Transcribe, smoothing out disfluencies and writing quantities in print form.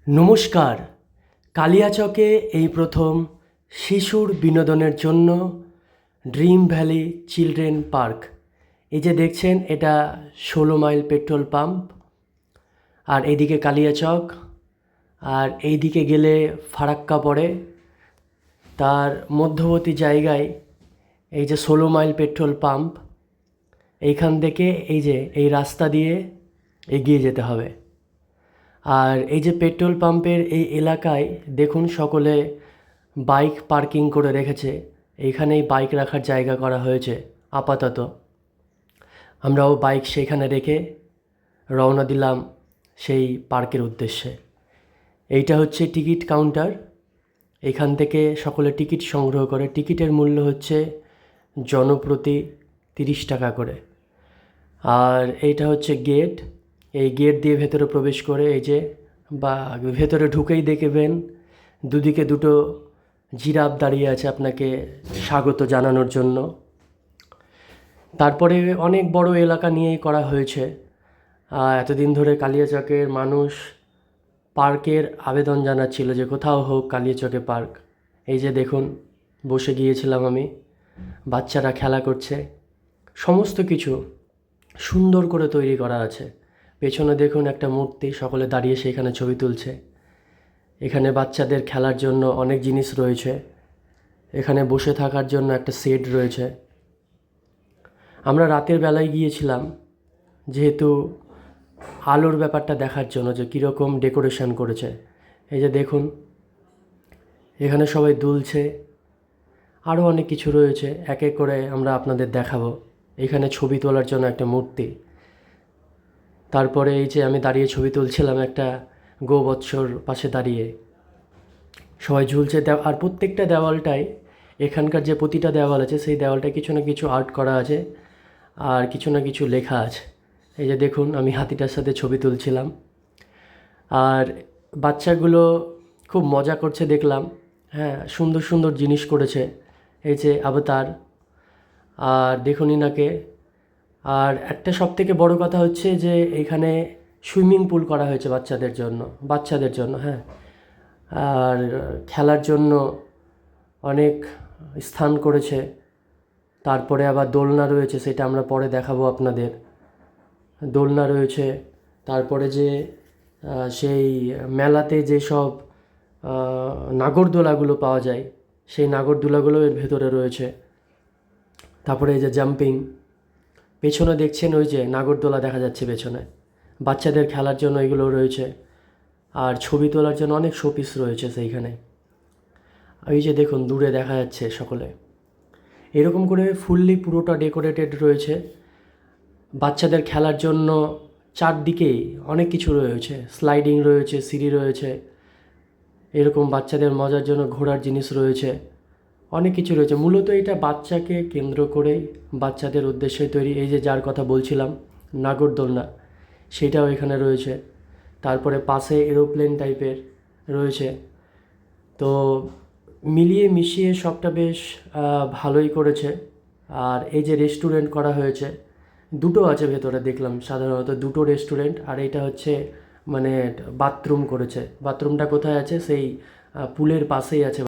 নমস্কার। কালিয়াচকে এই প্রথম শিশুর বিনোদনের জন্য ড্রিম ভ্যালি চিলড্রেন পার্ক। এই যে দেখছেন, এটা ১৬ মাইল পেট্রোল পাম্প, আর এইদিকে কালিয়াচক, আর এইদিকে গেলে ফারাক্কা পড়ে। তার মধ্যবর্তী জায়গায় এই যে ১৬ মাইল পেট্রোল পাম্প, এইখান থেকে এই যে এই রাস্তা দিয়ে এগিয়ে যেতে হবে। আর এই যে পেট্রোল পাম্পের এই এলাকায় দেখুন, সকলে বাইক পার্কিং করে রেখেছে। এইখানেই বাইক রাখার জায়গা করা হয়েছে আপাতত। আমরাও বাইক সেখানে রেখে রওনা দিলাম সেই পার্কের উদ্দেশ্যে। এইটা হচ্ছে টিকিট কাউন্টার। এখান থেকে সকলে টিকিট সংগ্রহ করে। টিকিটের মূল্য হচ্ছে জনপ্রতি ৩০ টাকা করে। আর এইটা হচ্ছে গেট। এই গেট দিয়ে ভেতরে প্রবেশ করে এই যে বা ভেতরে ঢুকেই দেখবেন দুদিকে দুটো জিরাফ দাঁড়িয়ে আছে আপনাকে স্বাগত জানানোর জন্য। তারপরে অনেক বড় এলাকা নিয়েই করা হয়েছে। এতদিন ধরে কালিয়াচকের মানুষ পার্কের আবেদন জানাচ্ছিল যে কোথাও হোক কালিয়াচকে পার্ক। এই যে দেখুন, বসে গিয়েছিলাম আমি, বাচ্চারা খেলা করছে। সমস্ত কিছু সুন্দর করে তৈরি করা আছে। পেছনে দেখুন একটা মূর্তি, সকলে দাঁড়িয়ে সেখানে ছবি তুলছে। এখানে বাচ্চাদের খেলার জন্য অনেক জিনিস রয়েছে। এখানে বসে থাকার জন্য একটা শেড রয়েছে। আমরা রাতের বেলায় গিয়েছিলাম, যেহেতু আলোর ব্যাপারটা দেখার জন্য যে কীরকম ডেকোরেশন করেছে। এই যে দেখুন, এখানে সবাই দুলছে। আরও অনেক কিছু রয়েছে, এক এক করে আমরা আপনাদের দেখাবো। এখানে ছবি তোলার জন্য একটা মূর্তি। তারপরে এই যে আমি দাঁড়িয়ে ছবি তুলছিলাম একটা গোবৎসর পাশে দাঁড়িয়ে, সবাই ঝুলছে। আর প্রত্যেকটা দেওয়ালটায়, এখানকার যে প্রতিটা দেওয়াল আছে সেই দেওয়ালটায় কিছু না কিছু আর্ট করা আছে আর কিছু না কিছু লেখা আছে। এই যে দেখুন, আমি হাতিটার সাথে ছবি তুলছিলাম। আর বাচ্চাগুলো খুব মজা করছে দেখলাম। হ্যাঁ, সুন্দর সুন্দর জিনিস করেছে। এই যে অবতার, আর দেখুন ইনাকে। আর একটা সবথেকে বড় কথা হচ্ছে যে এখানে সুইমিং পুল করা হয়েছে বাচ্চাদের জন্য। হ্যাঁ, আর খেলার জন্য অনেক স্থান করেছে। তারপরে আবার দোলনা রয়েছে, সেটা আমরা পরে দেখাবো আপনাদের। দোলনা রয়েছে। তারপরে যে সেই মেলাতে যেসব নাগরদোলাগুলো পাওয়া যায়, সেই নাগরদোলাগুলো এর ভেতরে রয়েছে। তারপরে এই যে জাম্পিং, পেছনে দেখছেন ওই যে নাগরদোলা দেখা যাচ্ছে পেছনে। বাচ্চাদের খেলার জন্য এগুলো রয়েছে। আর ছবি তোলার জন্য অনেক শোপিস রয়েছে সেইখানে। ওই যে দেখুন, দূরে দেখা যাচ্ছে সকলে। এরকম করে ফুললি পুরোটা ডেকোরেটেড রয়েছে। বাচ্চাদের খেলার জন্য চারদিকেই অনেক কিছু রয়েছে। স্লাইডিং রয়েছে, সিঁড়ি রয়েছে, এরকম বাচ্চাদের মজার জন্য ঘোরার জিনিস রয়েছে, অনেক কিছু রয়েছে। মূলত এটা বাচ্চাকে কেন্দ্র করেই, বাচ্চাদের উদ্দেশ্যে তৈরি। এই যে যার কথা বলছিলাম, নাগরদোলনা, সেটাও এখানে রয়েছে। তারপরে পাশে এরোপ্লেন টাইপের রয়েছে। তো মিলিয়ে মিশিয়ে সবটা বেশ ভালোই করেছে। আর এই যে রেস্টুরেন্ট করা হয়েছে, দুটো আছে ভেতরে দেখলাম, সাধারণত দুটো রেস্টুরেন্ট। আর এটা হচ্ছে মানে বাথরুম করেছে। বাথরুমটা কোথায় আছে? সেই পুলের পাশেই আছে।